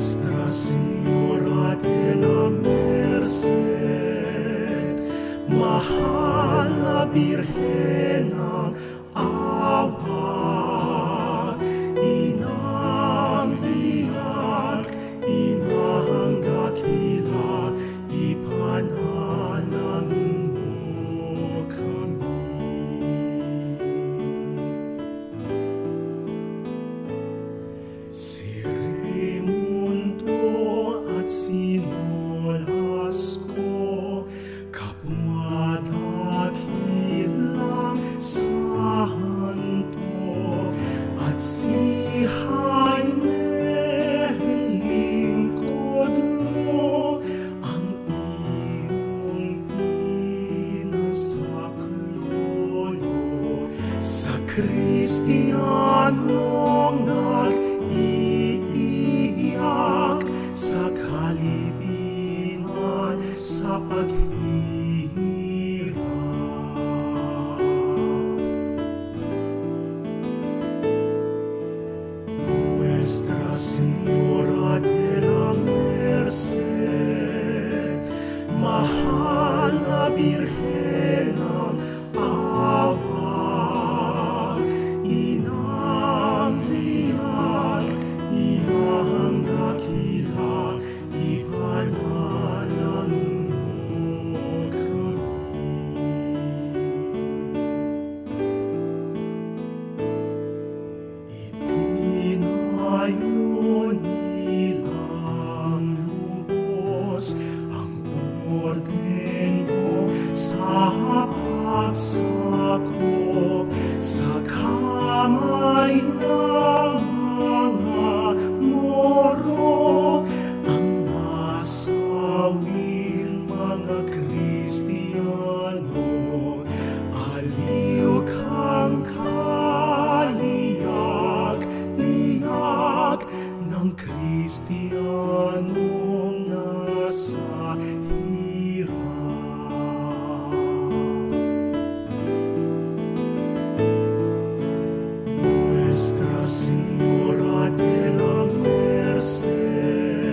Nuestra Señora de la Merced, mahal na Birhen ng awa, inang liyak, inang dakila, ipanalangin mo kami. Si Raimundo at si Nolasco, kapwa dakilang santo, at si Jaime lingkod mo, ang iyong pinasaklolo sa Kristiyanong nag-iiyak sa kalibingan sa paghihirap. Nuestra Señora de la Merced, mahal na Birhen ng awa, inang liyak, inang dakila, ipanalangin mo kami. Itinayo nilang lubos ang orden mo sa pagsakop sa kamay ng mga Moro, ang nasawing mga Kristiyano. Aliw kang kaliyak-liyak ng Kristiyanong nasa hirap. Nuestra Señora de la Merced.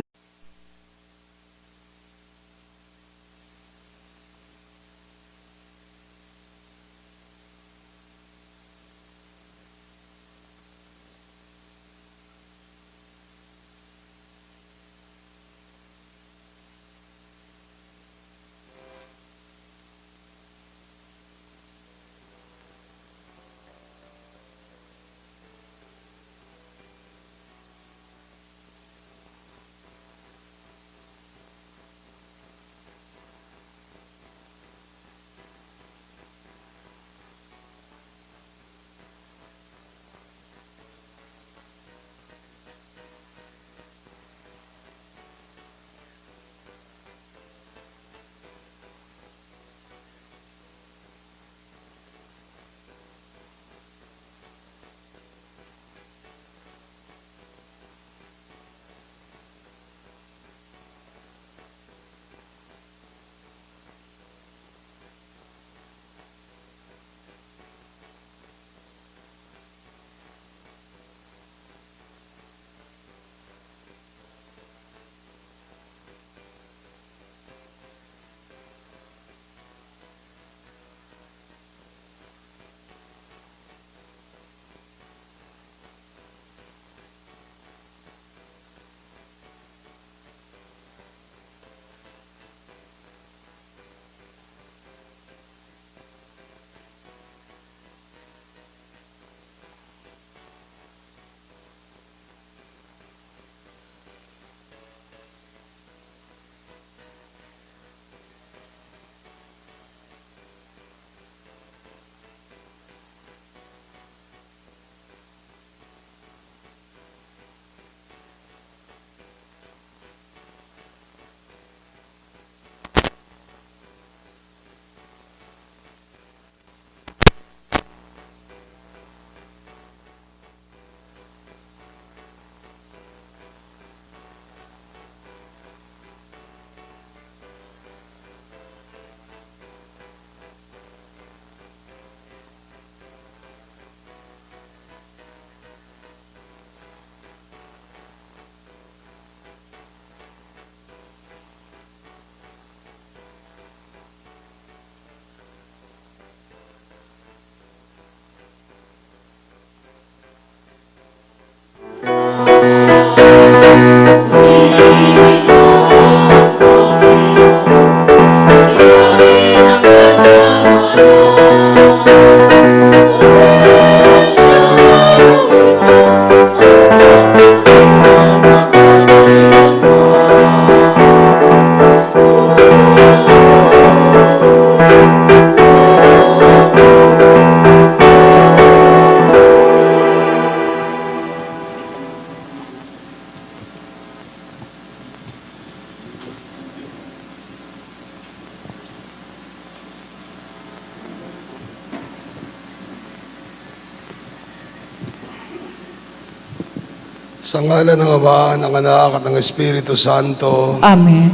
Sa ngalan ng Ama, ng Anak, at ng Espiritu Santo, Amen.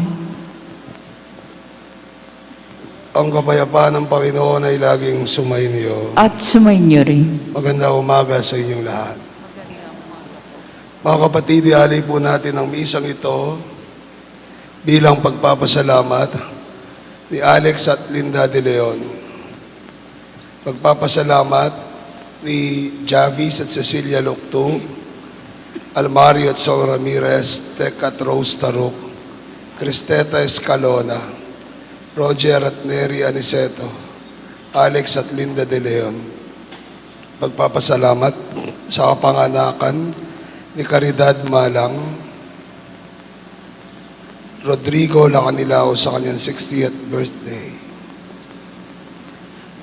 ang kapayapaan ng Panginoon ay laging sumainyo. At sumainyo rin. Magandang umaga sa inyong lahat. Mga kapatid, ihali po natin ang misang ito bilang pagpapasalamat ni Alex at Linda De Leon. Pagpapasalamat ni Javis at Cecilia Loctu, Almario at Sol Ramirez, Tek at Rose Taruk, Cristeta Escalona, Roger at Neri Aniceto, Alex at Linda De Leon. Pagpapasalamat sa kapanganakan ni Caridad Malang, Rodrigo Lacanilao sa kanyang 60th birthday.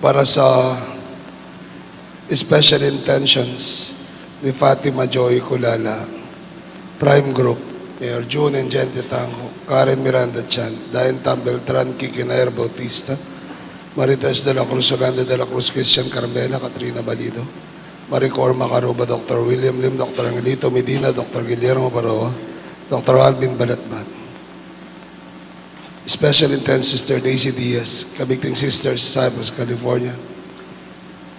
Para sa special intentions ni Fatima Joy Culala, Prime Group, Mayor June and Gente Tango, Karen Miranda Chan, Dayan Tam Beltran, Kiki Nair Bautista, Marites de la Cruz, Orlando de la Cruz, Christian Carmela, Katrina Balido, Maricor Macaruba, Dr. William Lim, Dr. Angelito Medina, Dr. Guillermo Baroa, Dr. Alvin Balatman. Special Intense Sister Daisy Diaz, Kabigting Sisters, Cypress, California,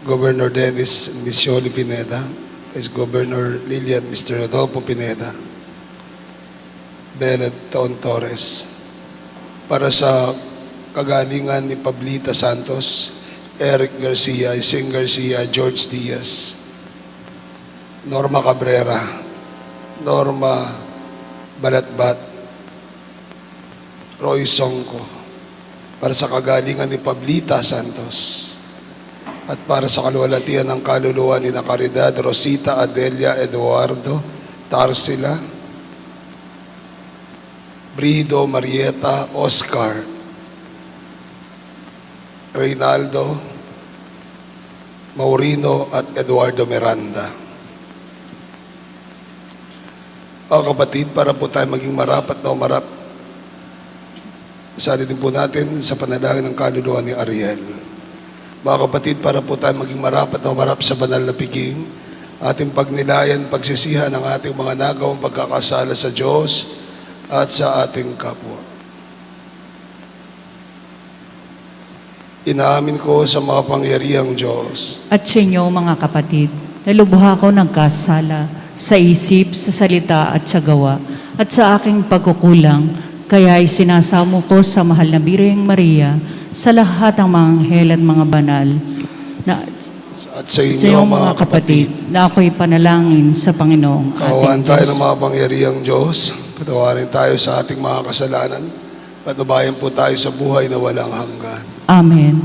Governor Dennis and Miss Yoli Pineda, is Governor Lilian, Mr. Rodolfo Pineda, Bennett Taon Torres. Para sa kagalingan ni Pablita Santos, Eric Garcia, Ising Garcia, George Diaz, Norma Cabrera, Norma Balatbat, Roy Songko. Para sa kagalingan ni Pablita Santos, at para sa kaluwalhatian ng kaluluwa ni Caridad, Rosita, Adelia, Eduardo, Tarsila, Brido, Marieta, Oscar, Reynaldo, Maurino, at Eduardo Miranda. Mga kapatid, para po tayo maging marapat na umarap, sali din po natin sa panalangin ng kaluluwa ni Ariel. Mga kapatid, para po tayo maging marapat na umarap sa banal na piging, ating pagnilayan, pagsisihan ng ating mga nagawang pagkakasala sa Diyos at sa ating kapwa. Inaamin ko sa mga pangyarihang Diyos At sa inyo, mga kapatid, nalubha ko ng kasala sa isip, sa salita at sa gawa, at sa aking pagkukulang, kaya isinasamo ko sa mahal na Birheng Maria, sa lahat ng mga anghel at mga banal, na at sa sa inyo, iyong mga kapatid, na ako'y panalangin sa Panginoong Kaawaan ating tayo Diyos. ng mga pangyarihang Diyos. Patawarin tayo sa ating mga kasalanan. Patnubayan po tayo sa buhay na walang hanggan. Amen.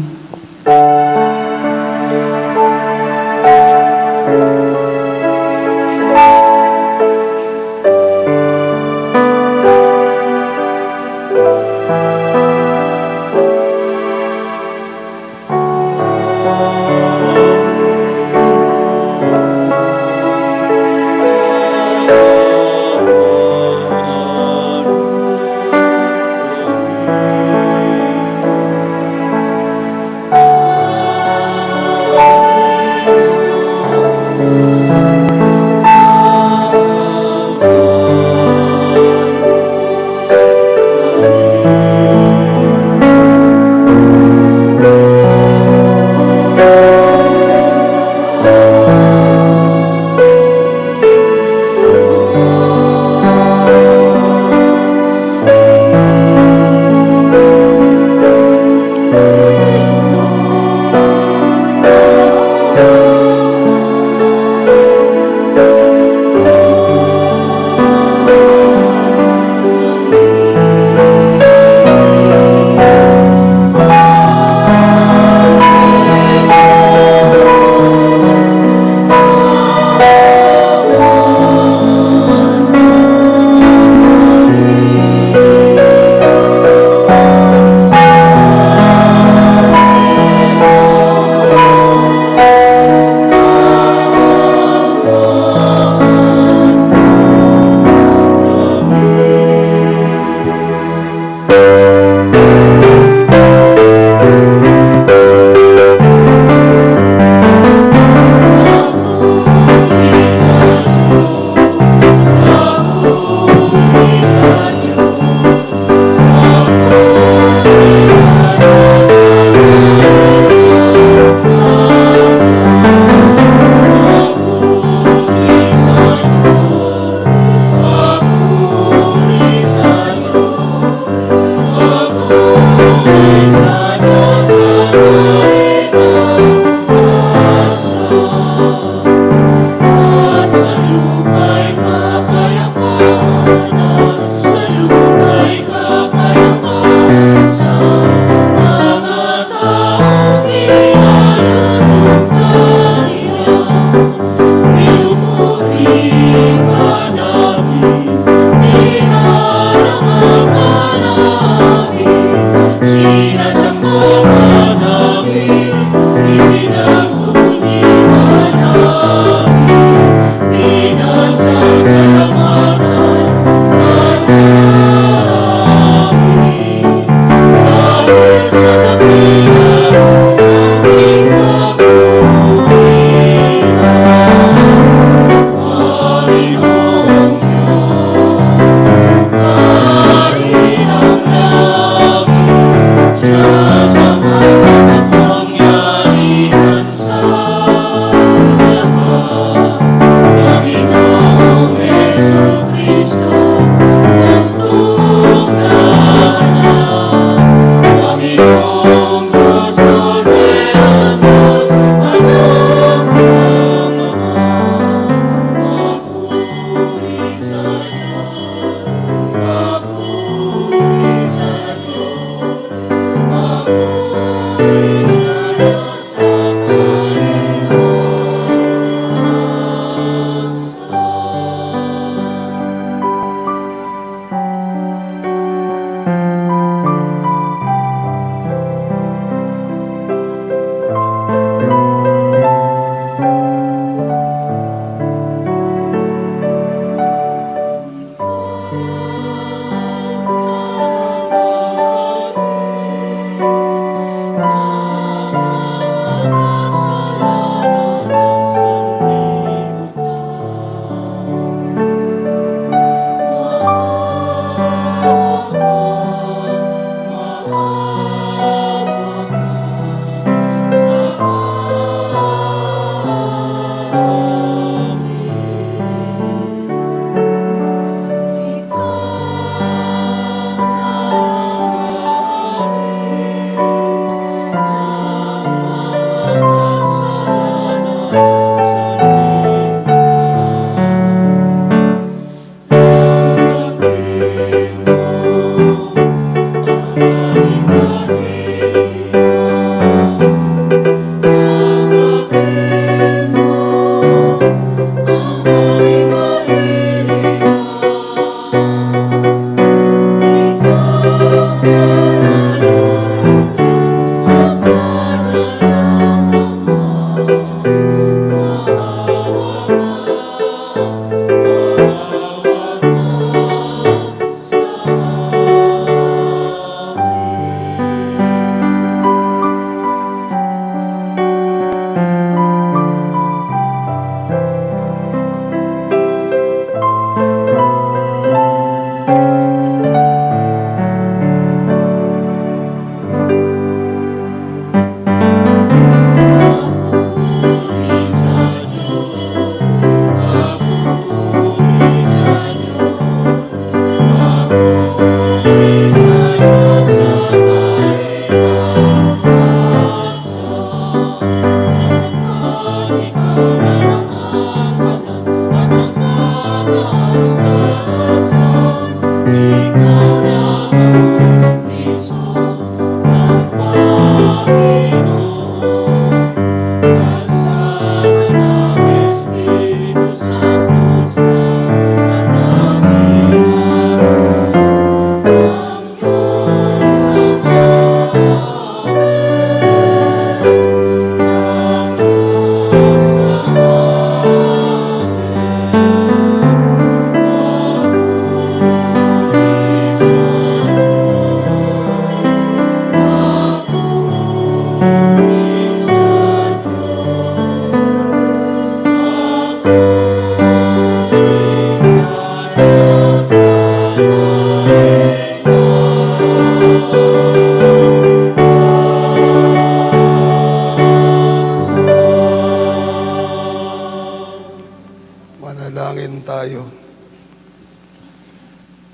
tayo.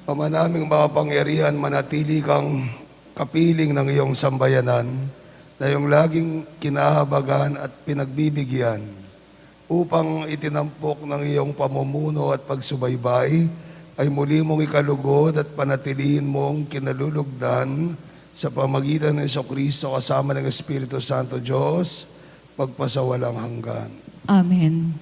Ama naming makapangyarihan, manatili kang kapiling ng iyong sambayanan na iyong laging kinahabagan at pinagbibigyan upang itinampok ng iyong pamumuno at pagsubaybay ay muli mong ikalugod at panatilihin mong kinalulugdan sa pamagitan ng Jesucristo kasama ng Espiritu Santo Diyos, magpasawalang hanggan. Amen.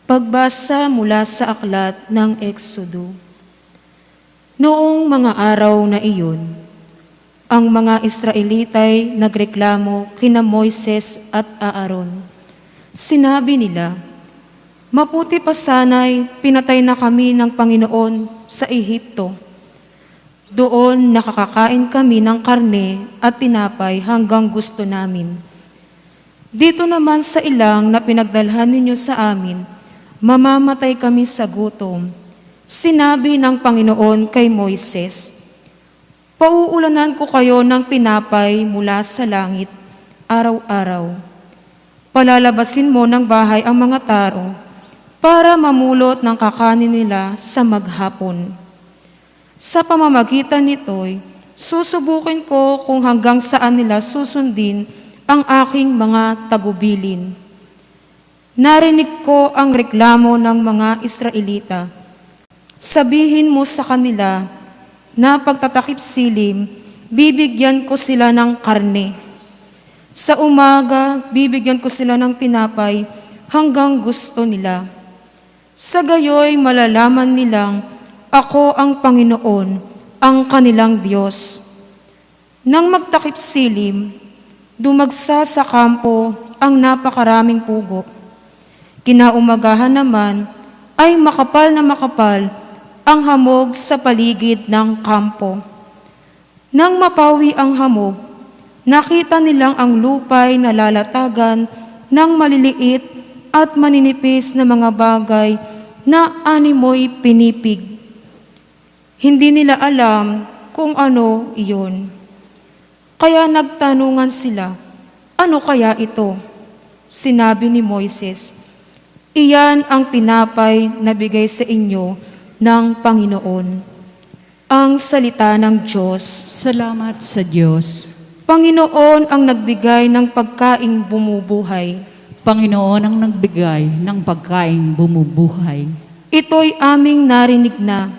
Pagbasa mula sa aklat ng Eksodo. Noong mga araw na iyon, ang mga Israelitay nagreklamo kina Moises at Aaron. Sinabi nila, "Mabuti pa sana'y pinatay na kami ng Panginoon sa Ehipto. Doon nakakakain kami ng karne at tinapay hanggang gusto namin. Dito naman sa ilang na pinagdalhan ninyo sa amin, mamamatay kami sa gutom." Sinabi ng Panginoon kay Moises, "Pauulanan ko kayo ng tinapay mula sa langit, araw-araw. Palalabasin mo ng bahay ang mga tao para mamulot ng kakanin nila sa maghapon. Sa pamamagitan nito'y susubukin ko kung hanggang saan nila susundin ang aking mga tagubilin. Narinig ko ang reklamo ng mga Israelita. Sabihin mo sa kanila na pagtatakip silim, bibigyan ko sila ng karne. Sa umaga, bibigyan ko sila ng tinapay hanggang gusto nila. Sa gayoy malalaman nilang ako ang Panginoon, ang kanilang Diyos." Nang magtakip silim, dumagsa sa kampo ang napakaraming pugo. Kinaumagahan naman ay makapal na makapal ang hamog sa paligid ng kampo. Nang mapawi ang hamog, nakita nilang ang lupay na lalatagan ng maliliit at maninipis na mga bagay na animoy pinipig. Hindi nila alam kung ano iyon. Kaya nagtanungan sila, "Ano kaya ito?" Sinabi ni Moises, "Iyan ang tinapay na bigay sa inyo ng Panginoon." Ang salita ng Diyos. Salamat sa Diyos. Panginoon ang nagbigay ng pagkaing bumubuhay. Panginoon ang nagbigay ng pagkaing bumubuhay. Ito'y aming narinig na,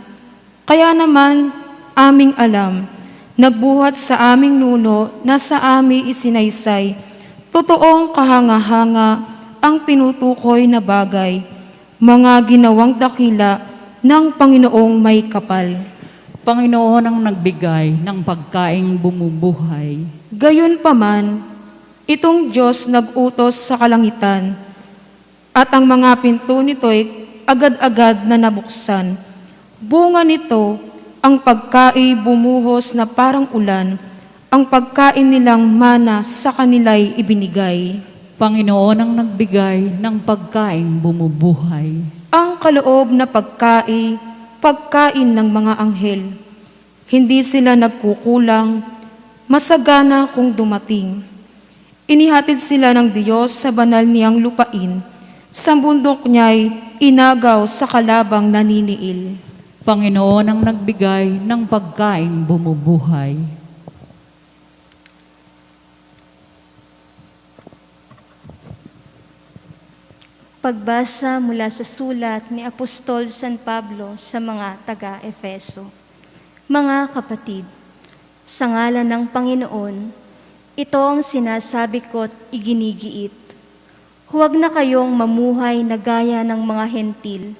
kaya naman aming alam, nagbuhat sa aming nuno na sa amin isinaysay, totoong kahanga-hanga ang tinutukoy na bagay, mga ginawang dakila ng Panginoong may kapal. Panginoon ang nagbigay ng pagkaing bumubuhay. Gayunpaman, itong Diyos nag-utos sa kalangitan, at ang mga pinto nito'y agad-agad na nabuksan. Bunga nito, ang pagkain bumuhos na parang ulan, ang pagkain nilang mana sa kanila'y ibinigay. Panginoon ang nagbigay ng pagkaing bumubuhay. Ang kaloob na pagkain ng mga anghel. Hindi sila nagkukulang, masagana kung dumating. Inihatid sila ng Diyos sa banal niyang lupain, sa bundok niya'y inagaw sa kalabang naniniil. Panginoon ang nagbigay ng pagkaing bumubuhay. Pagbasa mula sa sulat ni Apostol San Pablo sa mga taga-Efeso. Mga kapatid, sa ngalan ng Panginoon, ito ang sinasabi ko't iginigiit. Huwag na kayong mamuhay na gaya ng mga hentil,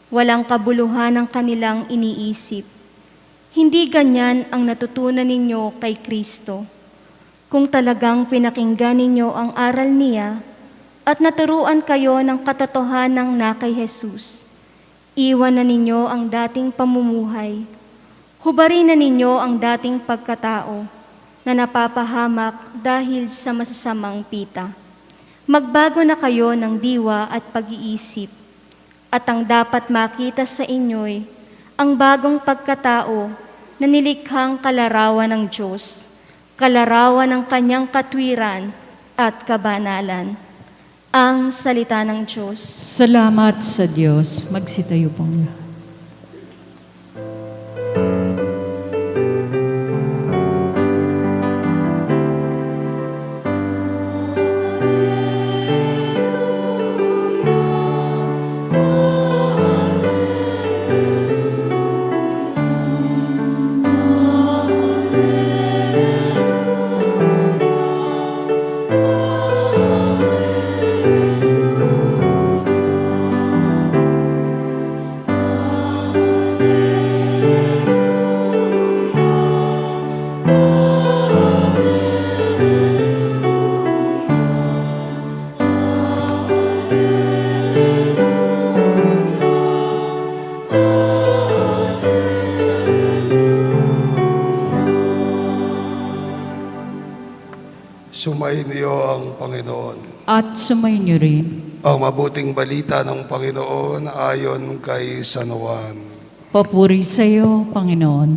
walang kabuluhan ang kanilang iniisip. Hindi ganyan ang natutunan ninyo kay Kristo. Kung talagang pinakinggan ninyo ang aral niya, at naturuan kayo ng katotohanang na kay Jesus, iwan na ninyo ang dating pamumuhay. Hubarin na ninyo ang dating pagkatao na napapahamak dahil sa masasamang pita. Magbago na kayo ng diwa at pag-iisip, at ang dapat makita sa inyo'y ang bagong pagkatao na nilikhang kalarawan ng Diyos, kalarawan ng kanyang katwiran at kabanalan. Ang salita ng Diyos. Salamat sa Diyos. Magsitayo pong lahat. Sumayin niyo ang Panginoon. At sumayin niyo rin. Ang mabuting balita ng Panginoon ayon kay San Juan. Papuri sa iyo, Panginoon.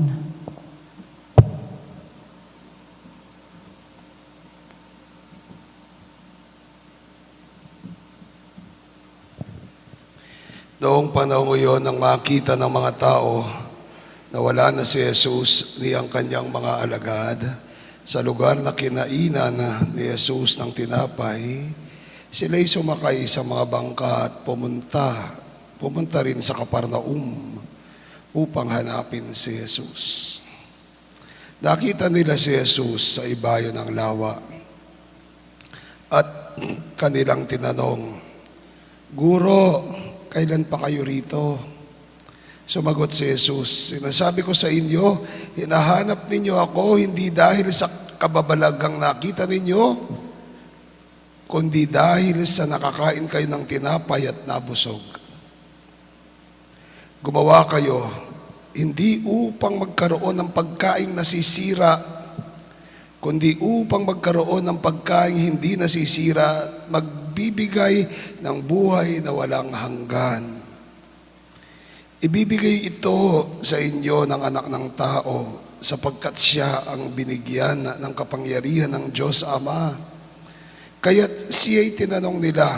Noong panahon iyon nang makita ng mga tao na wala na si Jesus ni ang kanyang mga alagad, sa lugar na kinainan ni Jesus ng tinapay, sila'y sumakay sa mga bangka at pumunta rin sa Kaparnaum upang hanapin si Jesus. Nakita nila si Jesus sa ibayo ng lawa at kanilang tinanong, "Guro, kailan pa kayo rito?" Sumagot si Jesus, "Sinasabi ko sa inyo, hinahanap ninyo ako hindi dahil sa kababalagang nakita ninyo, kundi dahil sa nakakain kayo ng tinapay at nabusog. Gumawa kayo, hindi upang magkaroon ng pagkaing nasisira, kundi upang magkaroon ng pagkaing hindi nasisira at magbibigay ng buhay na walang hanggan. Ibibigay ito sa inyo ng anak ng tao sapagkat siya ang binigyan ng kapangyarihan ng Diyos Ama. Kaya't siya'y tinanong nila,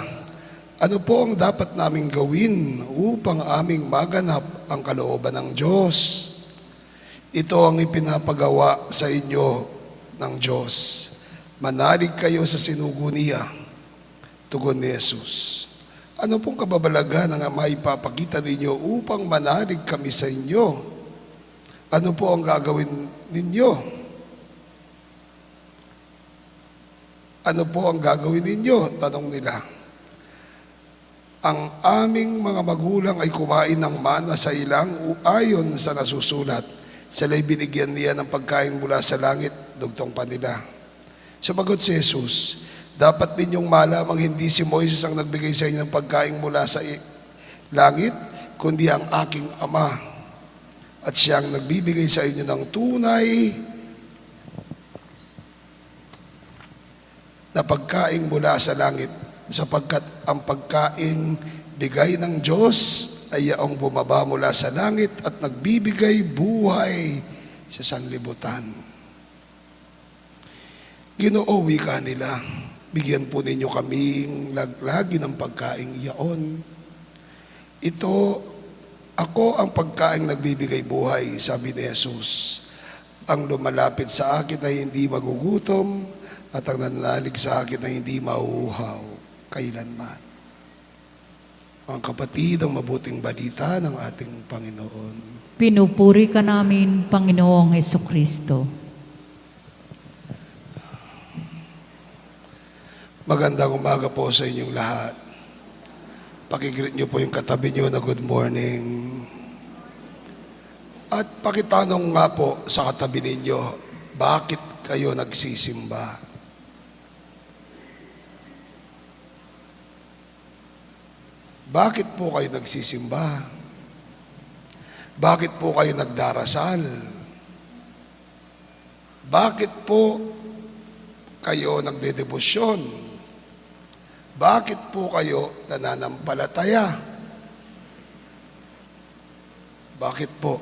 ano po ang dapat naming gawin upang aming maganap ang kalooban ng Diyos? Ito ang ipinapagawa sa inyo ng Diyos. Manalig kayo sa sinugo niya. Tugon ni Jesus. Ano pong kababalaghan ang maipapakita ninyo upang manalig kami sa inyo? Ano po ang gagawin ninyo? Ano po ang gagawin ninyo? Tanong nila. Ang aming mga magulang ay kumain ng mana sa ilang ayon sa nasusulat. Sila'y binigyan niya ng pagkain mula sa langit, dugtong pa nila. Sumagot si Jesus, dapat ninyong malamang hindi si Moises ang nagbigay sa inyo ng pagkain mula sa langit, kundi ang aking Ama. At siya ang nagbibigay sa inyo ng tunay na pagkain mula sa langit, sapagkat ang pagkain bigay ng Diyos ay ang bumaba mula sa langit at nagbibigay buhay sa sanlibutan. Ginoo, wika nila, bigyan po ninyo kaming laglagi ng pagkain iyaon. Ito, ako ang pagkain nagbibigay buhay, sabi ni Jesus. Ang lumalapit sa akin ay hindi magugutom at ang nananalig sa akin ay hindi mauuhaw kailanman. Ang kapatid, ang mabuting balita ng ating Panginoon. Pinupuri ka namin, Panginoong Hesukristo. Magandang umaga po sa inyong lahat. Pakigreet niyo po yung katabi niyo na good morning. At pakitanong nga po sa katabi ninyo, bakit kayo nagsisimba? Bakit po kayo nagsisimba? Bakit po kayo nagdarasal? Bakit po kayo nagdedebosyon? Bakit po kayo nananampalataya? Bakit po?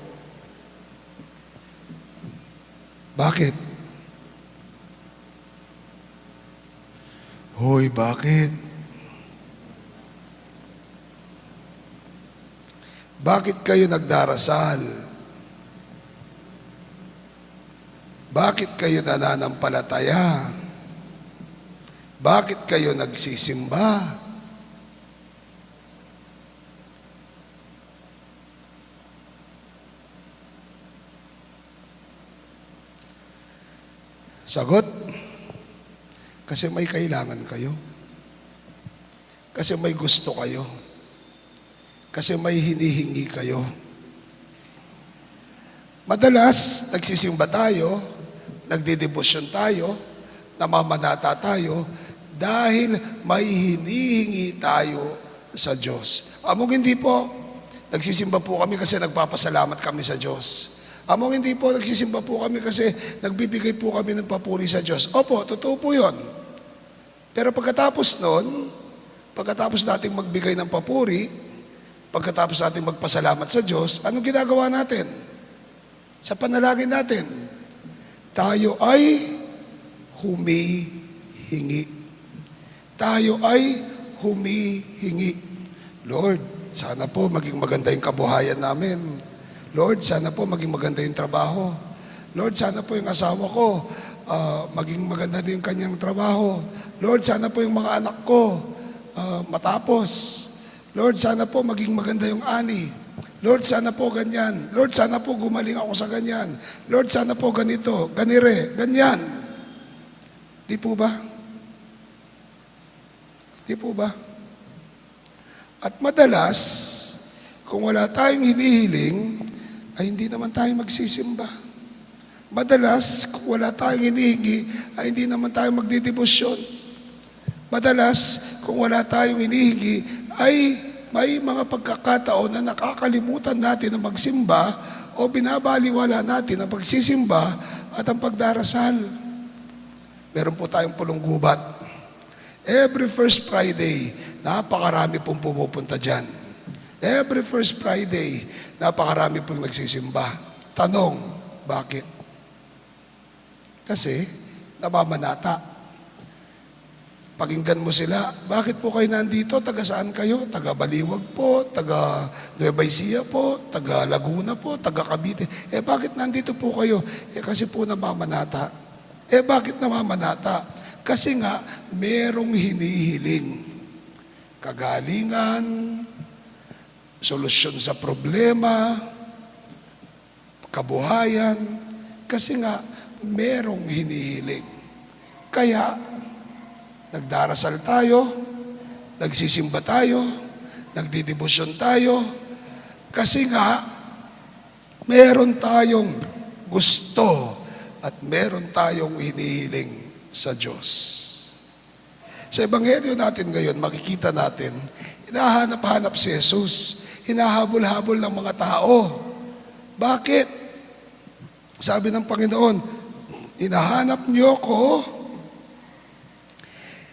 Bakit? Hoy, bakit? Bakit kayo nagdarasal? Bakit kayo nananampalataya? Bakit kayo nagsisimba? Sagot, kasi may kailangan kayo. Kasi may gusto kayo. Kasi may hinihingi kayo. Madalas, nagsisimba tayo, nagdedebosyon tayo, namamanata tayo, dahil may hinihingi tayo sa Diyos. Among hindi po, nagsisimba po kami kasi nagpapasalamat kami sa Diyos. Among hindi po, nagsisimba po kami kasi nagbibigay po kami ng papuri sa Diyos. Opo, totoo po yun. Pero pagkatapos nun, pagkatapos nating magbigay ng papuri, pagkatapos nating magpasalamat sa Diyos, anong ginagawa natin? Sa panalangin natin, tayo ay humihingi. Tayo ay humihingi. Lord, sana po maging maganda yung kabuhayan namin. Lord, sana po maging maganda yung trabaho. Lord, sana po yung asawa ko, maging maganda din yung kanyang trabaho. Lord, sana po yung mga anak ko, matapos. Lord, sana po maging maganda yung ani. Lord, sana po ganyan. Lord, sana po gumaling ako sa ganyan. Lord, sana po ganito, ganire, ganyan. Di po ba? Di po ba? At madalas, kung wala tayong hinihiling, ay hindi naman tayo magsisimba. Madalas, kung wala tayong hinihingi, ay hindi naman tayo magdidebosyon. Madalas, kung wala tayong hinihingi, ay may mga pagkakataon na nakakalimutan natin na magsimba o binabaliwala natin ang pagsisimba at ang pagdarasal. Meron po tayong pulong gubat. Every first Friday, napakarami pong pumupunta dyan. Every first Friday, napakarami pong nagsisimba. Tanong, bakit? Kasi, namamanata. Pakinggan mo sila, bakit po kayo nandito? Taga saan kayo? Taga Baliwag po, taga Nueva Ecija po, taga Laguna po, taga Cavite. Bakit nandito po kayo? Kasi po namamanata. Bakit namamanata? Kasi nga, merong hinihiling. Kagalingan, solusyon sa problema, kabuhayan, kasi nga merong hinihiling. Kaya, nagdarasal tayo, nagsisimba tayo, nagdidebosyon tayo, kasi nga meron tayong gusto at meron tayong hinihiling sa Diyos. Sa Ebanghelyo natin ngayon, makikita natin, hinahanap-hanap si Jesus, hinahabol-habol ng mga tao. Bakit? Sabi ng Panginoon, hinahanap niyo ko,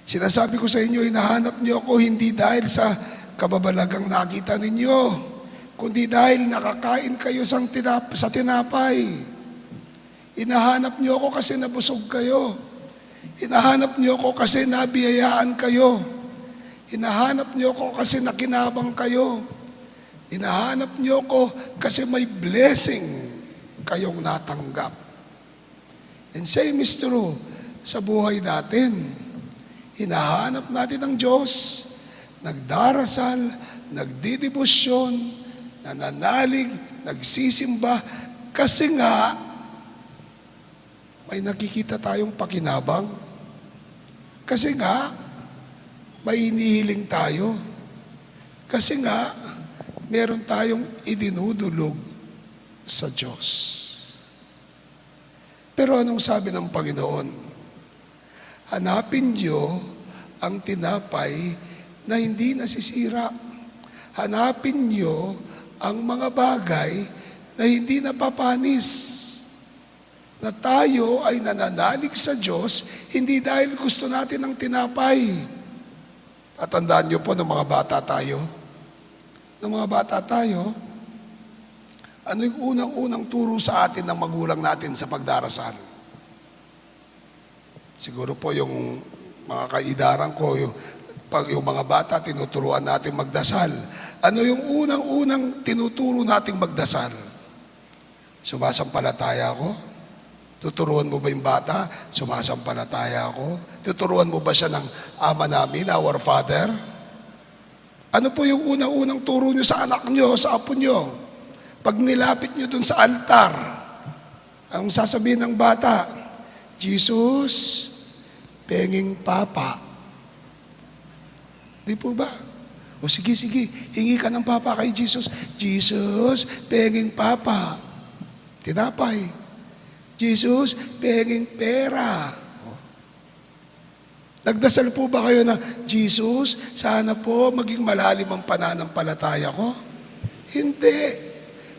sinasabi ko sa inyo, hinahanap niyo ko hindi dahil sa kababalagang nakita ninyo, kundi dahil nakakain kayo sa tinapay. Hinahanap niyo ko kasi nabusog kayo. Hinahanap niyo ko kasi nabiyayaan kayo. Hinahanap niyo ko kasi nakinabang kayo. Hinahanap niyo ko kasi may blessing kayong natanggap. And same is true sa buhay natin. Hinahanap natin ang Diyos, nagdarasal, nagdidebosyon, nananalig, nagsisimba, kasi nga may nakikita tayong pakinabang. Kasi nga, may hinihiling tayo. Kasi nga, meron tayong idinudulog sa Diyos. Pero anong sabi ng Panginoon? Hanapin niyo ang tinapay na hindi nasisira. Hanapin niyo ang mga bagay na hindi napapanis. Na tayo ay nananalig sa Diyos, hindi dahil gusto natin ng tinapay. At tandaan niyo po, nung mga bata tayo, Ano yung unang-unang turo sa atin ng magulang natin sa pagdarasal? Siguro po yung mga kaidaran ko, yung mga bata, tinuturuan natin magdasal. Ano yung unang-unang tinuturo nating magdasal? Sumasampalataya ako? Tuturuan mo ba yung bata? Sumasampalataya ako? Tuturuan mo ba siya ng Ama namin, our Father? Ano po yung unang-unang turo nyo sa anak nyo, sa apo nyo? Pag nilapit nyo dun sa altar, ang sasabihin ng bata, Jesus, penging Papa. Di po ba? O sige, hingi ka ng Papa kay Jesus. Jesus, penging Papa. Tinapay. Jesus, penging pera. Nagdasal po ba kayo na, Jesus, sana po maging malalim ang pananampalataya ko? Hindi.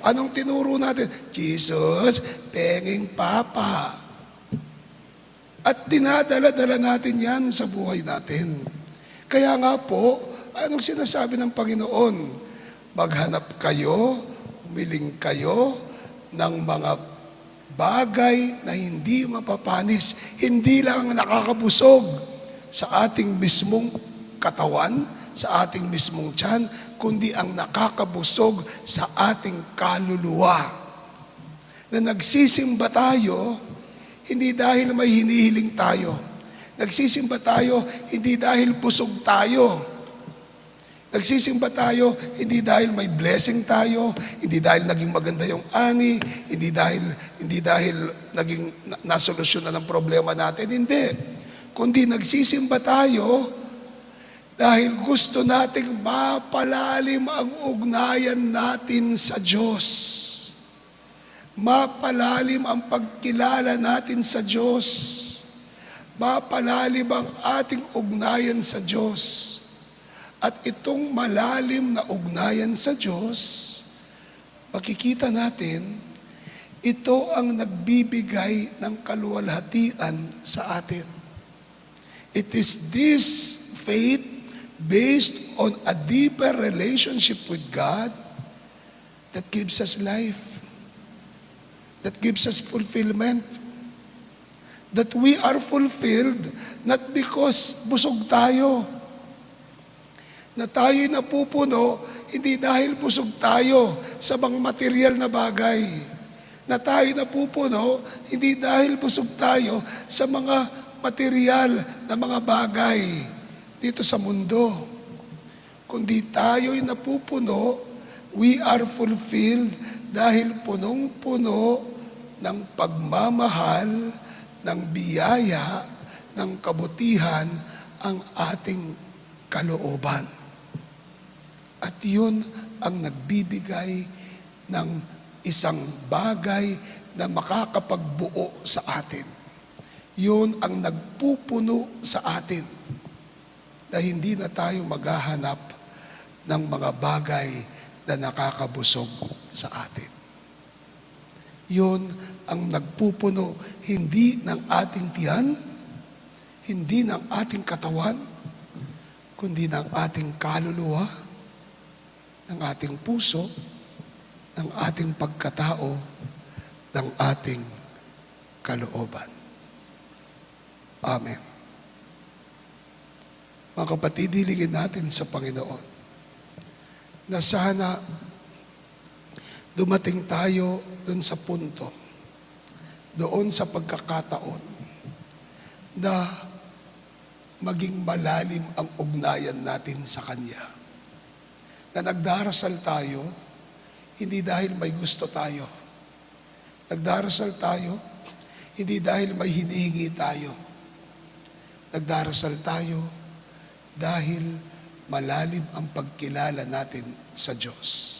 Anong tinuro natin? Jesus, penging Papa. At dinadala-dala natin yan sa buhay natin. Kaya nga po, anong sinasabi ng Panginoon? Maghanap kayo, humiling kayo ng mga bagay na hindi mapapanis, hindi lang nakakabusog sa ating mismong katawan, sa ating mismong tiyan, kundi ang nakakabusog sa ating kaluluwa. Na nagsisimba tayo, hindi dahil may hinihiling tayo. Nagsisimba tayo, hindi dahil busog tayo. Nagsisimba tayo, hindi dahil may blessing tayo, hindi dahil naging maganda yung ani, hindi dahil naging nasolusyonan ng problema natin, hindi. Kundi nagsisimba tayo dahil gusto nating mapalalim ang ugnayan natin sa Diyos. Mapalalim ang pagkilala natin sa Diyos. Mapalalim ang ating ugnayan sa Diyos. At itong malalim na ugnayan sa Diyos, makikita natin, ito ang nagbibigay ng kaluwalhatian sa atin. It is this faith based on a deeper relationship with God that gives us life, that gives us fulfillment, that we are fulfilled not because busog tayo, na tayo'y napupuno hindi dahil busog tayo sa mga material na bagay, na tayo'y napupuno hindi dahil busog tayo sa mga material na mga bagay dito sa mundo, kundi tayo'y napupuno, we are fulfilled dahil punong-puno ng pagmamahal, ng biyaya, ng kabutihan ang ating kalooban. At yun ang nagbibigay ng isang bagay na makakapagbuo sa atin. Yun ang nagpupuno sa atin na hindi na tayo maghahanap ng mga bagay na nakakabusog sa atin. Yun ang nagpupuno hindi ng ating tiyan, hindi ng ating katawan, kundi ng ating kaluluwa, ng ating puso, ng ating pagkatao, ng ating kalooban. Amen. Mga kapatid, hilingin natin sa Panginoon na sana dumating tayo doon sa punto, doon sa pagkakataon na maging malalim ang ugnayan natin sa Kanya. Na nagdarasal tayo, hindi dahil may gusto tayo. Nagdarasal tayo, hindi dahil may hinihingi tayo. Nagdarasal tayo dahil malalim ang pagkilala natin sa Diyos.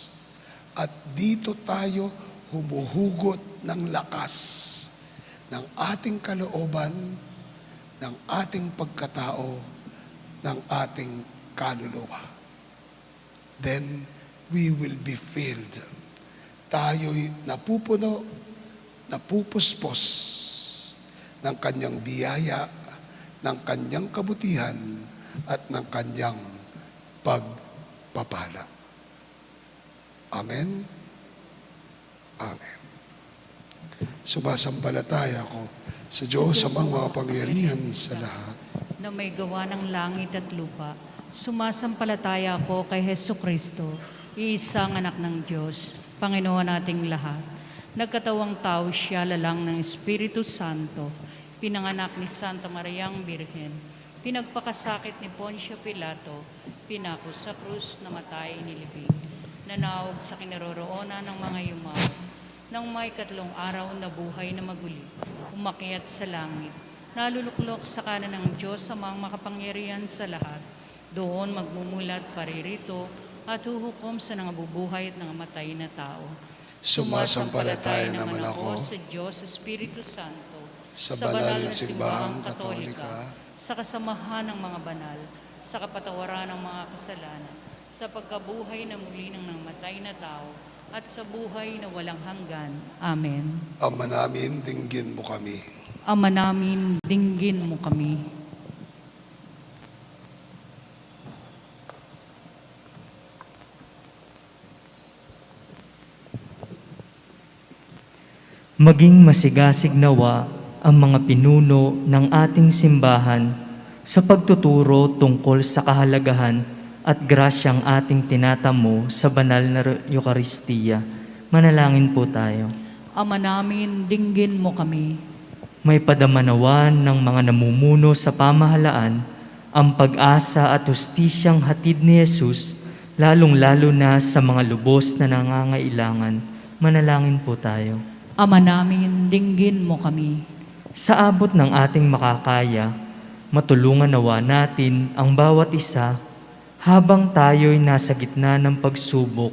At dito tayo humuhugot ng lakas ng ating kalooban, ng ating pagkatao, ng ating kaluluwa. Then, we will be filled. Tayo'y napupuno, napupuspos ng Kanyang biyaya, ng Kanyang kabutihan, at ng Kanyang pagpapala. Amen. Amen. Sumasampalataya ako sa Diyos amang makapangyarihan sa lahat. Na may gawa ng langit at lupa. Sumasampalataya ako kay Hesu Kristo, iisang anak ng Diyos, Panginoon nating lahat. Nagkatawang tao siya lalang ng Espiritu Santo, pinanganak ni Santa Mariang Birhen, pinagpakasakit ni Poncio Pilato, pinako sa krus, namatay, nilibing, nanawag sa kinaroroonan ng mga yumaw, nang may 3 araw na buhay na maguli, umakyat sa langit, naluluklok sa kanan ng Diyos amang makapangyarihan sa lahat, doon magmumulat paririto at huhukom sa nangabubuhay at nangamatay na tao. Sumasampalataya naman ako sa Diyos, Espiritu Santo, sa banal na simbahang katolika, sa kasamahan ng mga banal, sa kapatawaran ng mga kasalanan, sa pagkabuhay na muli ng namatay na tao, at sa buhay na walang hanggan. Amen. Ama namin, dinggin mo kami. Ama namin, dinggin mo kami. Maging masigasig nawa ang mga pinuno ng ating simbahan sa pagtuturo tungkol sa kahalagahan at grasyang ating tinatamo sa banal na Eukaristiya. Manalangin po tayo. Ama namin, dinggin mo kami. May padamanawan ng mga namumuno sa pamahalaan ang pag-asa at hustisyang hatid ni Jesus, lalong-lalo na sa mga lubos na nangangailangan. Manalangin po tayo. Ama namin, dinggin mo kami. Sa abot ng ating makakaya, matulungan nawa natin ang bawat isa habang tayo'y nasa gitna ng pagsubok,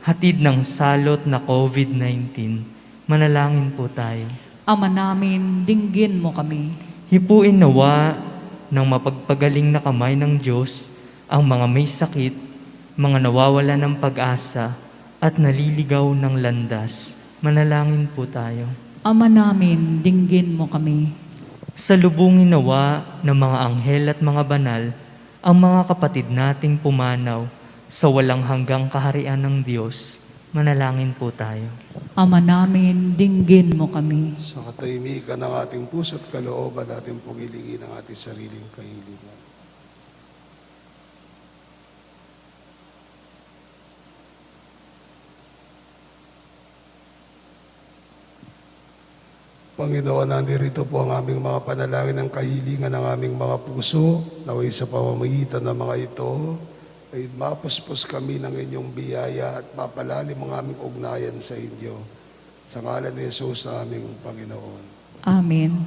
hatid ng salot na COVID-19. Manalangin po tayo. Ama namin, dinggin mo kami. Hipuin nawa ng mapagpagaling na kamay ng Diyos ang mga may sakit, mga nawawala ng pag-asa at naliligaw ng landas. Manalangin po tayo. Ama namin, dinggin mo kami. Salubungin nawa ng mga anghel at mga banal ang mga kapatid nating pumanaw sa walang hanggang kaharian ng Diyos. Manalangin po tayo. Ama namin, dinggin mo kami. Sa katahimikan ng ating puso at kalooban, natin pong hilingin ang ating sariling kahilingan. Panginoon, nandirito po ang aming mga panalangin ng kahilingan ng aming mga puso. Naway sa pamamagitan ng mga ito, ay mapuspos kami ng inyong biyaya at mapalalim ang aming ugnayan sa inyo. Sa ngalan ni Jesus na aming Panginoon. Amen.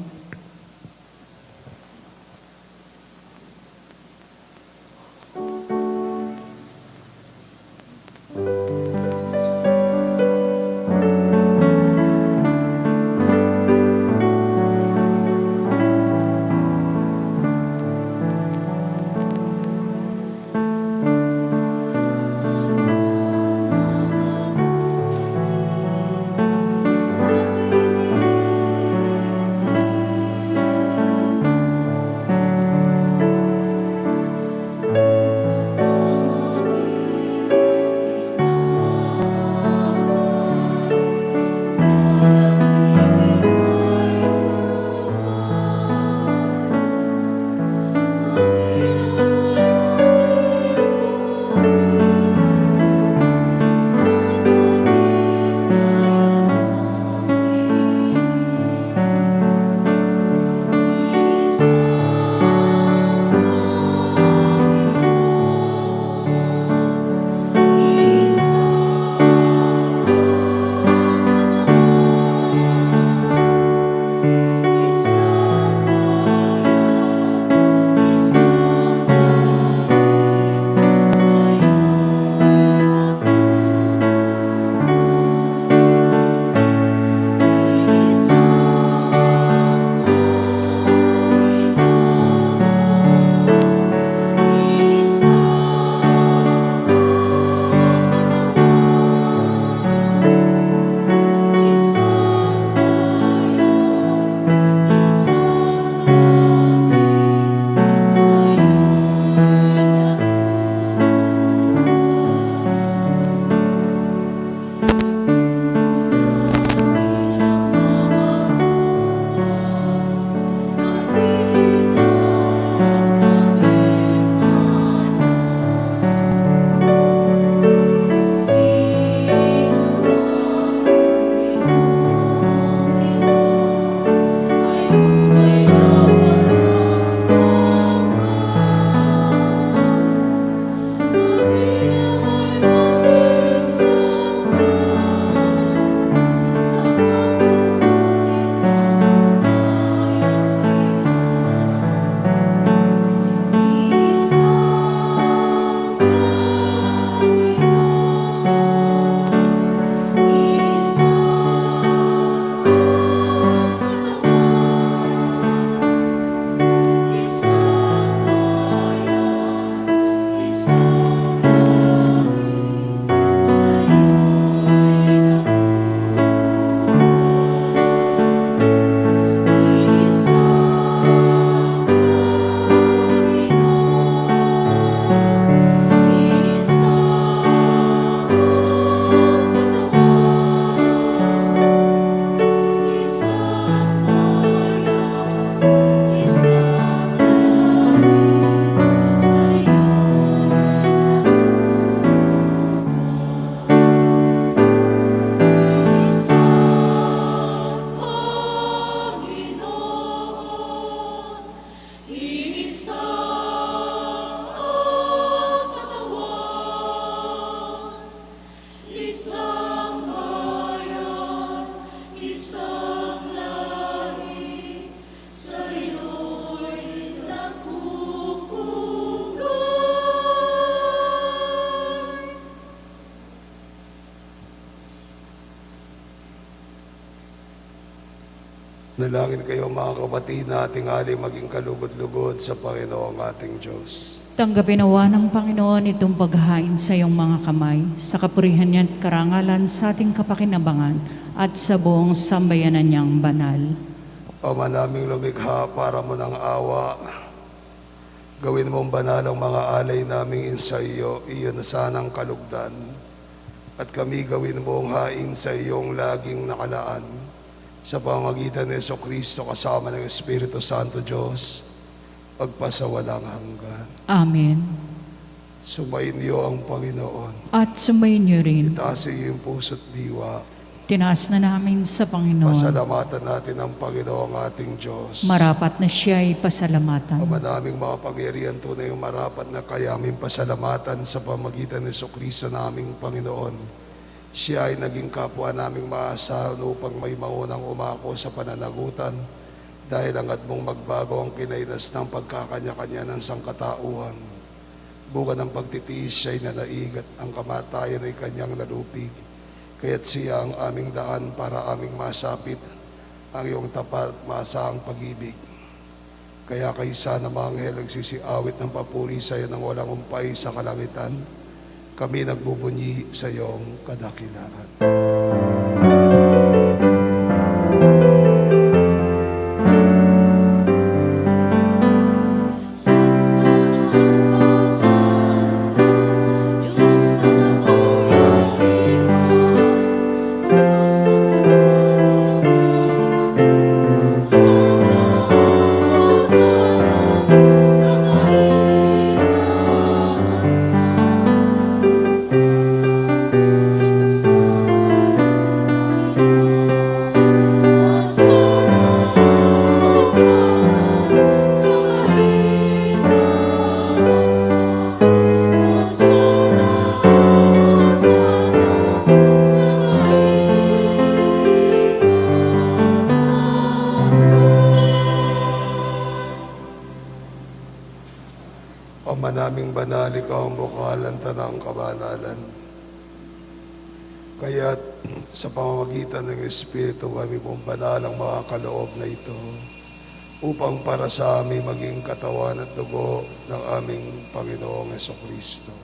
Nalangin kayo mga kapatid na ating alay maging kalugod-lugod sa Panginoong ating Diyos. Tanggapin nawa ng Panginoon itong paghahain sa iyong mga kamay, sa kapurihan niya at karangalan sa ating kapakinabangan at sa buong sambayanan niyang banal. Ama naming lumikha para mo ng awa, gawin mong banal ang mga alay naming sa iyo, iyon na sanang kalugdan. At kami gawin mong hain sa iyong laging nakalaan, sa pamamagitan ni Jesucristo kasama ng Espiritu Santo Diyos, pagpasawalang hanggan. Amen. Sumayin niyo ang Panginoon. At sumayin niyo rin. Itaas niyo yung puso't diwa. Tinaas na namin sa Panginoon. Pasalamatan natin ang Panginoong ating Diyos. Marapat na siya'y pasalamatan. Ama naming mga pangyarihan, tunay yung marapat na kaya aming pasalamatan sa pamagitan ni Jesucristo naming Panginoon. Siya ay naging kapwa naming maasahan upang may maunang umako sa pananagutan dahil hangad mong magbago ang kinainas ng pagkakanya-kanya ng sangkatauhan. Bukan ng pagtitiis siya'y nanaigat, ang kamatayan ay kanyang nalupig. Kaya't siya ang aming daan para aming masapit ang iyong tapat maasahang pag-ibig. Kaya kaysa na mga anghel nagsisiawit ng papuri sa iyo ng walang umpay sa kalangitan, kami nagbubunyi sa iyong kadakilaan. Ama naming banal, ikaw ang bukalan tanang kabanalan. Kaya't sa pamamagitan ng Espiritu kami pong banal ang mga kaloob na ito upang para sa amin maging katawan at dugo ng aming Panginoong Jesucristo.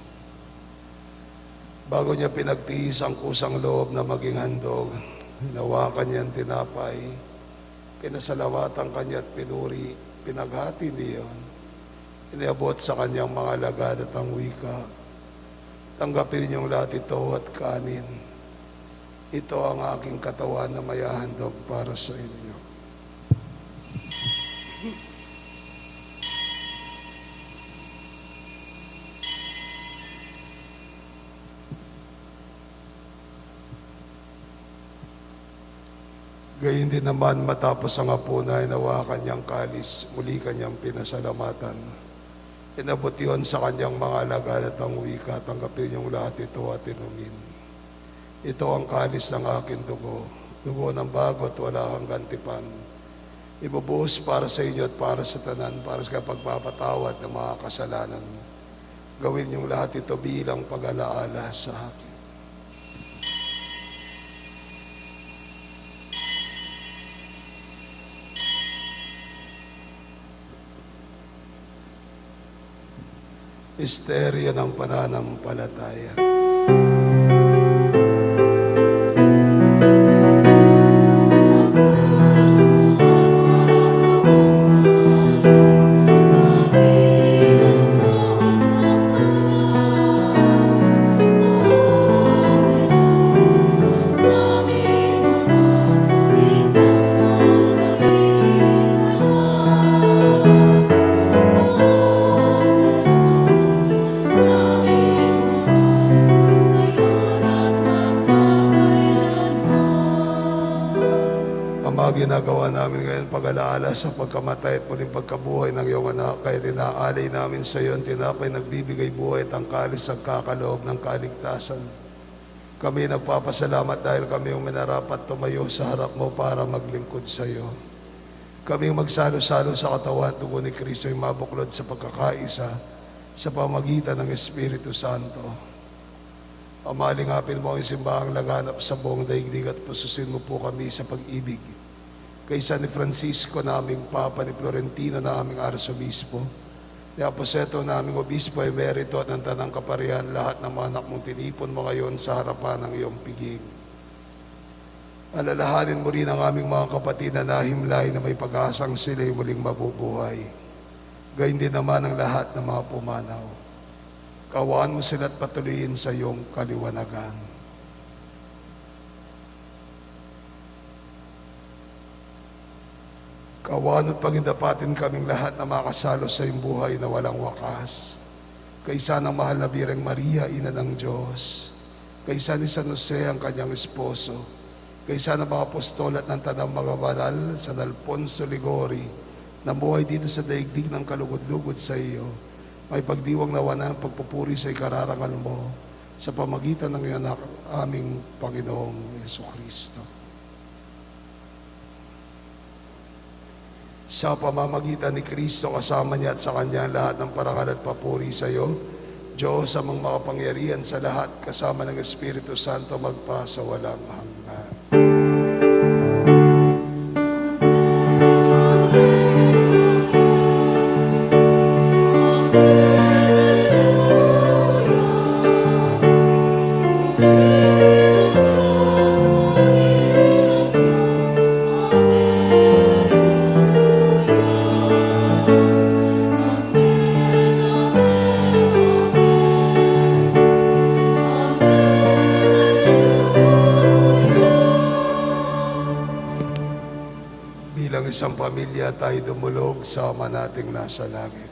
Bago niya pinagtiis ang kusang loob na maging handog, hinawakan niya ang tinapay, pinasalamatan kanya at pinuri, pinaghati niyon. Iniabot sa kanyang mga lagad at ang wika, tanggapin niyong lahat ito at kanin. Ito ang aking katawan na mayahandog para sa inyo. Gayun din naman matapos ang hapunan, nawa kanyang kalis, muli kanyang pinasalamatan. Inabot yun sa kanyang mga alagad at ang wika, tanggapin niyong lahat ito at inumin. Ito ang kalis ng aking dugo, dugo ng bago at wala kang gantipan. Ibubuhos para sa inyo at para sa tanan, para sa pagpapatawad ng mga kasalanan. Gawin niyong lahat ito bilang pag-alaala sa akin. Misteryo ng pananampalataya. Ginagawa namin ngayon pag-alaala sa pagkamatay at muling pagkabuhay ng iyong anak, kaya tinaalay namin sa iyo ang tinapay nagbibigay buhay at ang kalis ang kakaloob ng kaligtasan. Kami nagpapasalamat dahil kami yung minarapat tumayo sa harap mo para maglingkod sa iyo. Kami magsalo-salo sa katawan at dugo ni Kristo yung mabuklod sa pagkakaisa sa pamagitan ng Espiritu Santo. Amalingapin mo ang simbahang laganap sa buong daigdig at pususin mo po kami sa pag-ibig. kaysa ni Francisco na aming Papa, ni Florentino na aming Arsobispo, ni Aposeto na aming Obispo, Emerito at ng Tanang Kaparian, lahat ng mga anak mong tinipon mo ngayon sa harapan ng iyong piging. Alalahanin mo rin ang aming mga kapatid na nahimlay na may pag-asang sila'y muling mabubuhay. Gayun din naman ang lahat ng mga pumanaw. Kawaan mo sila at patuloyin sa iyong kaliwanagan. Kawaan at pagindapatin kaming lahat na makasalo sa iyong buhay na walang wakas. Kaysa ng mahal na Birheng Maria, Ina ng Diyos. Kaysa ni San Jose, ang kanyang esposo. Kaysa ng mga apostol at ng tanang mga banal, San Alfonso Ligori, na buhay dito sa daigdig ng kalugod-lugod sa iyo, may pagdiwang nawa ng pagpupuri sa ikararangal mo sa pamagitan ng iyong anak, aming Panginoong Jesucristo. Sa pamamagitan ni Kristo, kasama niya at sa Kanya lahat ng parangal at papuri sa iyo, Diyos amang makapangyarihan sa lahat, kasama ng Espiritu Santo, magpa sa walang hanggan. Bilang isang pamilya, tayo dumulog sa Ama nating nasa langit.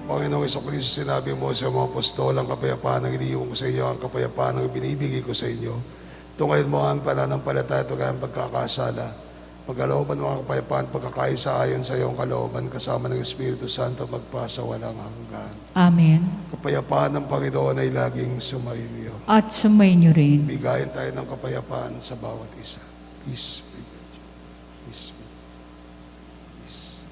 Panginoong Jesucristo, sinabi mo sa mga apostol, ang kapayapaan ang iniiwan ko sa inyo, ang kapayapaan ang binibigay ko sa inyo. Tungayin mo ang pananampalataya at ang pagkakasala. Pagkalooban mo ang kapayapaan, pagkakaisa ayon sa iyong kalooban, kasama ng Espiritu Santo, magpasa walang hanggan. Amen. Kapayapaan ng Panginoon ay laging sumainyo. At sumainyo rin. Bigayan tayo ng kapayapaan sa bawat isa. Peace be with you. Peace be. Peace.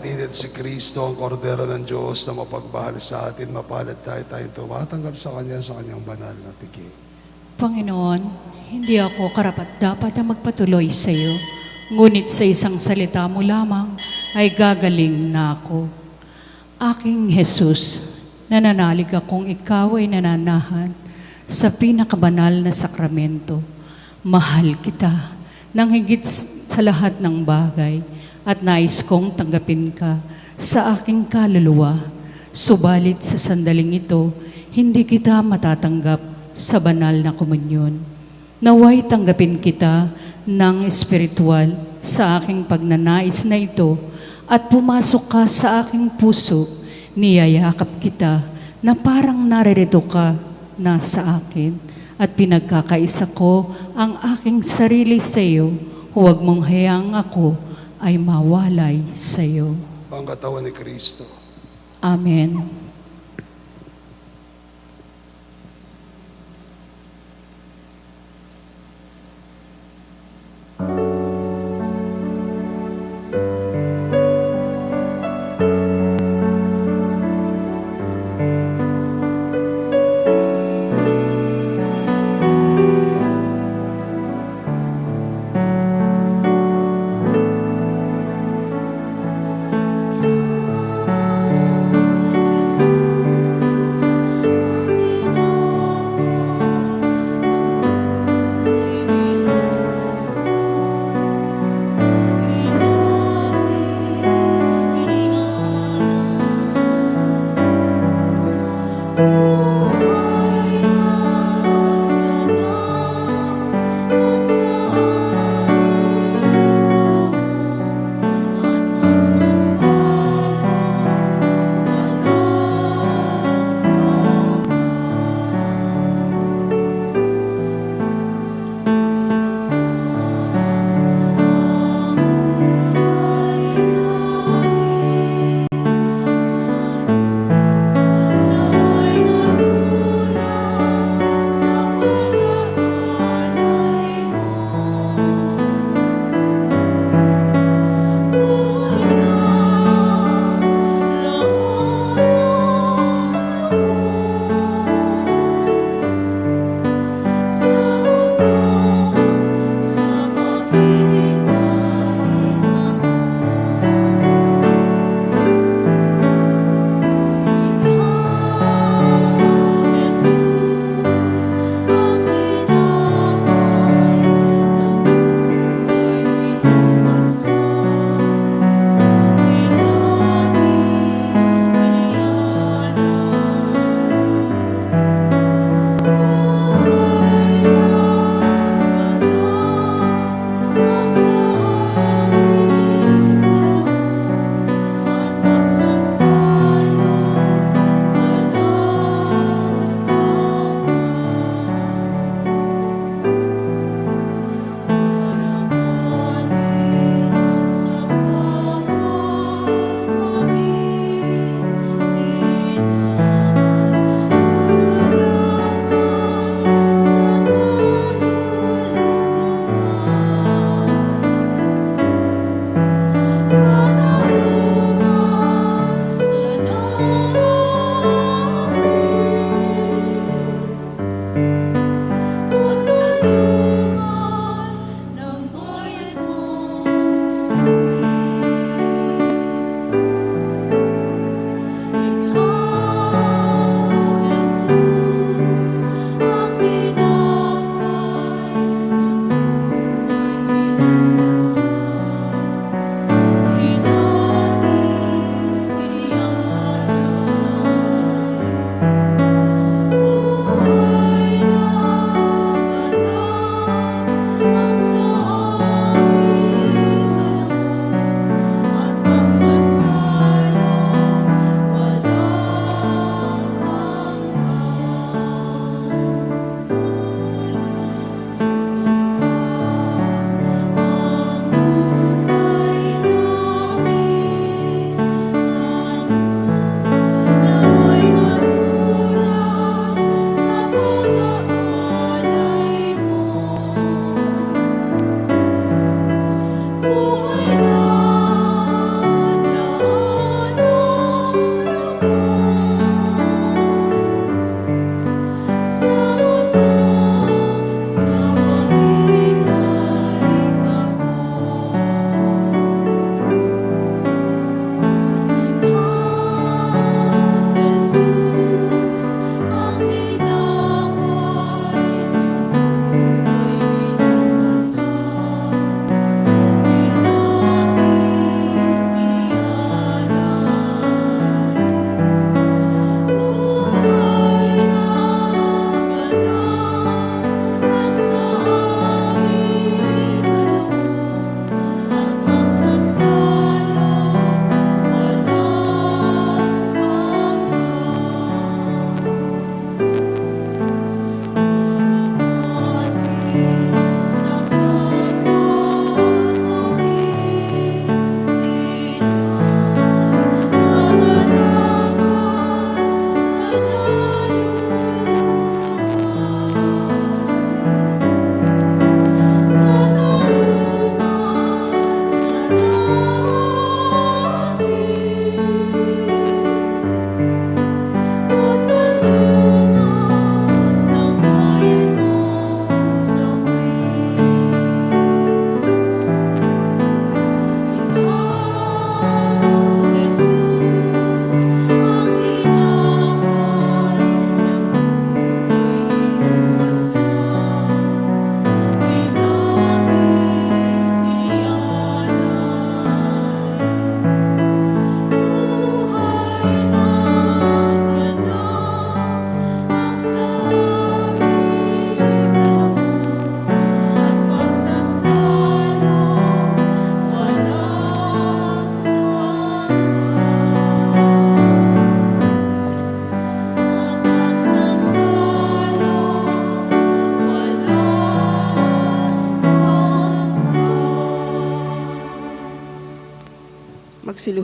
kapatid, ito si Kristo, ang kordero ng Diyos na mapagmahal sa atin. Mapalad tayo tayong tumatanggap sa kanyang banal na pigi. Panginoon, hindi ako karapat-dapat na magpatuloy sa iyo, ngunit sa isang salita mo lamang ay gagaling na ako. Aking Jesus, nananalig akong ikaw ay nananahan sa pinakabanal na sakramento. Mahal kita nang higit sa lahat ng bagay at nais kong tanggapin ka sa aking kaluluwa. Subalit sa sandaling ito, hindi kita matatanggap sa banal na komunyon. Naway tanggapin kita ng espiritual sa aking pagnanais na ito at pumasok ka sa aking puso, niyayakap kita na parang naririto ka na sa akin at pinagkakaisa ko ang aking sarili sa iyo. Huwag mong hayang ako ay mawalay sa iyo. Pangkatawan ni Kristo. Amen.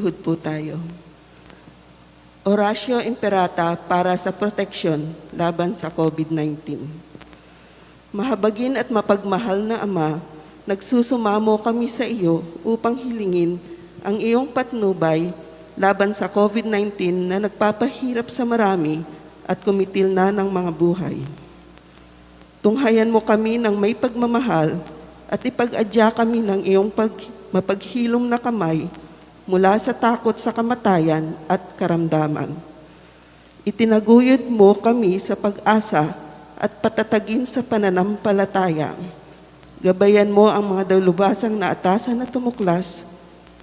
Magsisihod po tayo. Oratio Imperata para sa proteksyon laban sa COVID-19. Mahabagin at mapagmahal na Ama, nagsusumamo kami sa iyo upang hilingin ang iyong patnubay laban sa COVID-19 na nagpapahirap sa marami at kumitil na ng mga buhay. Tunghayan mo kami ng may pagmamahal at ipag-adya kami ng iyong mapaghilom na kamay mula sa takot sa kamatayan at karamdaman. Itinaguyod mo kami sa pag-asa at patatagin sa pananampalataya. Gabayan mo ang mga dalubhasang naatasan na tumuklas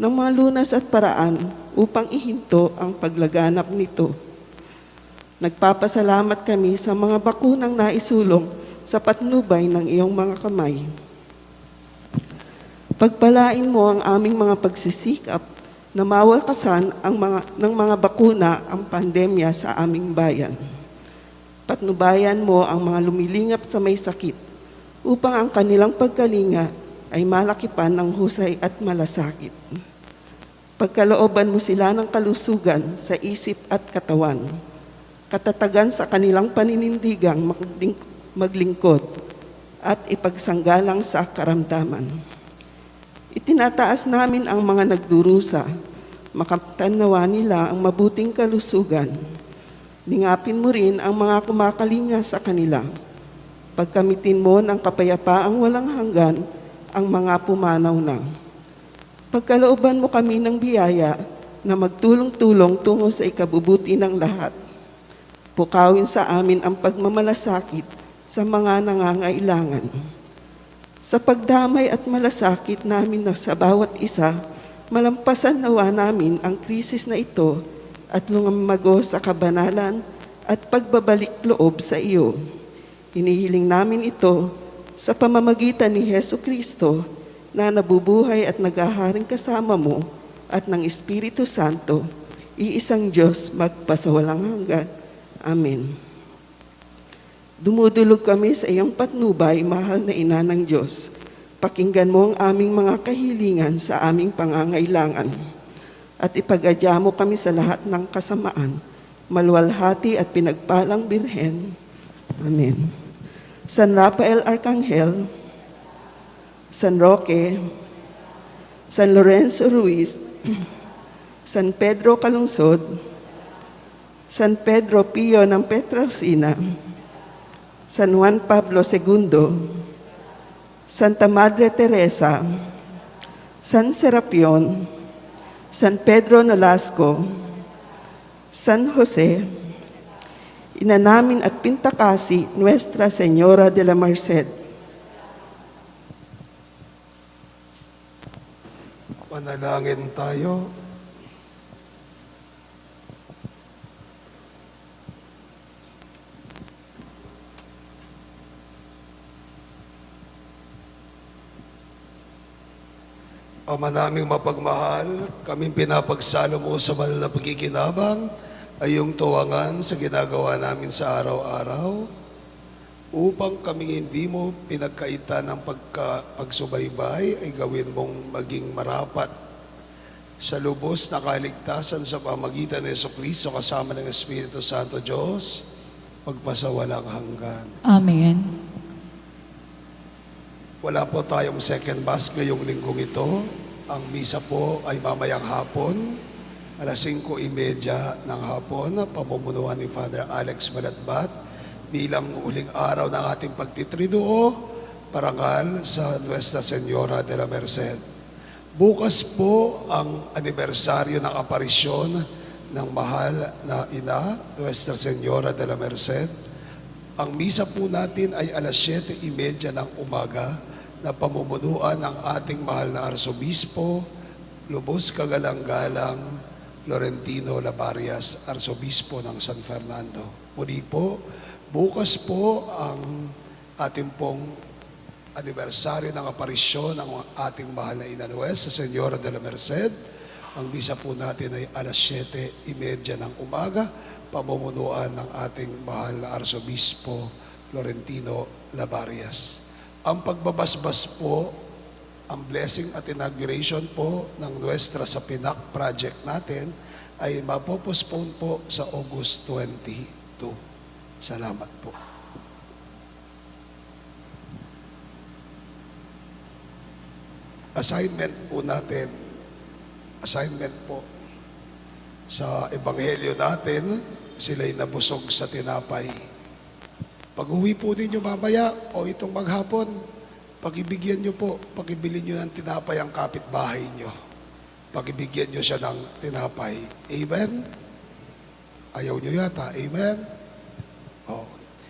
ng mga lunas at paraan upang ihinto ang paglaganap nito. Nagpapasalamat kami sa mga bakunang naisulong sa patnubay ng iyong mga kamay. Pagpalain mo ang aming mga pagsisikap na mawakasan ng mga bakuna ang pandemya sa aming bayan. Patnubayan mo ang mga lumilingap sa may sakit upang ang kanilang pagkalinga ay malakipan ng husay at malasakit. Pagkalooban mo sila ng kalusugan sa isip at katawan, katatagan sa kanilang paninindigang maglingkod at ipagsanggalang sa karamdaman. Itinataas namin ang mga nagdurusa, makatanawa nila ang mabuting kalusugan. Lingapin mo rin ang mga kumakalinga sa kanila. Pagkamitin mo ng kapayapaang walang hanggan ang mga pumanaw na. Pagkalooban mo kami ng biyaya na magtulong-tulong tungo sa ikabubuti ng lahat. Pukawin sa amin ang pagmamalasakit sa mga nangangailangan. Sa pagdamay at malasakit namin na sa bawat isa, malampasan nawa namin ang krisis na ito at lumamago sa kabanalan at pagbabalik loob sa iyo. Hinihiling namin ito sa pamamagitan ni Hesu Kristo na nabubuhay at naghaharing kasama mo at ng Espiritu Santo, iisang Diyos magpasawalang hanggan. Amen. Dumudulog kami sa iyong patnubay, mahal na Ina ng Diyos. Pakinggan mo ang aming mga kahilingan sa aming pangangailangan at ipag-adya mo kami sa lahat ng kasamaan, maluwalhati at pinagpalang Birhen. Amen. San Rafael Arcangel, San Roque, San Lorenzo Ruiz, San Pedro Calungsod, San Pedro Pio ng Petrosina, San Juan Pablo II, Santa Madre Teresa, San Serapion, San Pedro Nolasco, San Jose, Ina namin at Pintakasi, Nuestra Señora de la Merced. Manalangin tayo. Ama naming mapagmahal, kaming pinapagsalo mo sa banal na pagkikinabang ay iyong tuwangan sa ginagawa namin sa araw-araw upang kaming hindi mo pinagkaitan ng pagsubaybay ay gawin mong maging marapat sa lubos na kaligtasan sa pamagitan ng Jesucristo kasama ng Espiritu Santo Diyos, magpasawalang hanggan. Amen. Wala po tayong second mass ngayong linggong ito. Ang misa po ay mamayang hapon, alas 5:30 ng hapon, pamumunuan ni Father Alex Malatbat bilang uling araw ng ating pagtitriduo, parangal sa Nuestra Señora de la Merced. Bukas po ang anibersaryo ng aparisyon ng mahal na ina, Nuestra Señora de la Merced. Ang misa po natin ay alas 7:30 ng umaga na pamumunuan ng ating mahal na Arsobispo, Lubos Kagalang-galang Florentino Labarias, Arsobispo ng San Fernando. Muli po, bukas po ang ating pong anibersaryo ng aparisyon ng ating mahal na Ina Nuestra Señora de la Merced. Ang misa po natin ay alas 7:30 ng umaga, pamumunuan ng ating mahal na Arsobispo Florentino Labarias. Ang pagbabasbas po ang blessing at inauguration po ng Nuestra sa Pinak project natin ay mapopostpone po sa August 22. Salamat po. Assignment po natin, assignment po sa ebanghelyo natin, sila'y nabusog sa tinapay. Pag-uwi po ninyo mamaya o itong maghapon, pakibigyan nyo po, pakibili nyo ng tinapay ang kapitbahay nyo. Pakibigyan nyo siya ng tinapay. Amen? Ayaw nyo yata. Amen? Oh.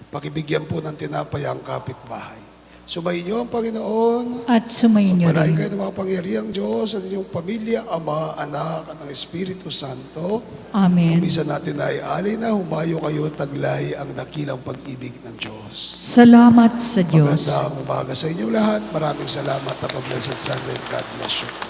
Pakibigyan po ng tinapay ang kapitbahay. Sumayin nyo ang Panginoon. At sumayin niyo Pagpalain rin. kayo ng mga pangyariang Diyos at inyong pamilya, Ama, Anak, at ng Espiritu Santo. Amen. Kumisa natin ay alay na, humayo kayo, taglay ang dakilang pag-ibig ng Diyos. Salamat sa Diyos. Magandang umaga sa inyong lahat. Maraming salamat at blessed Sunday. God bless you.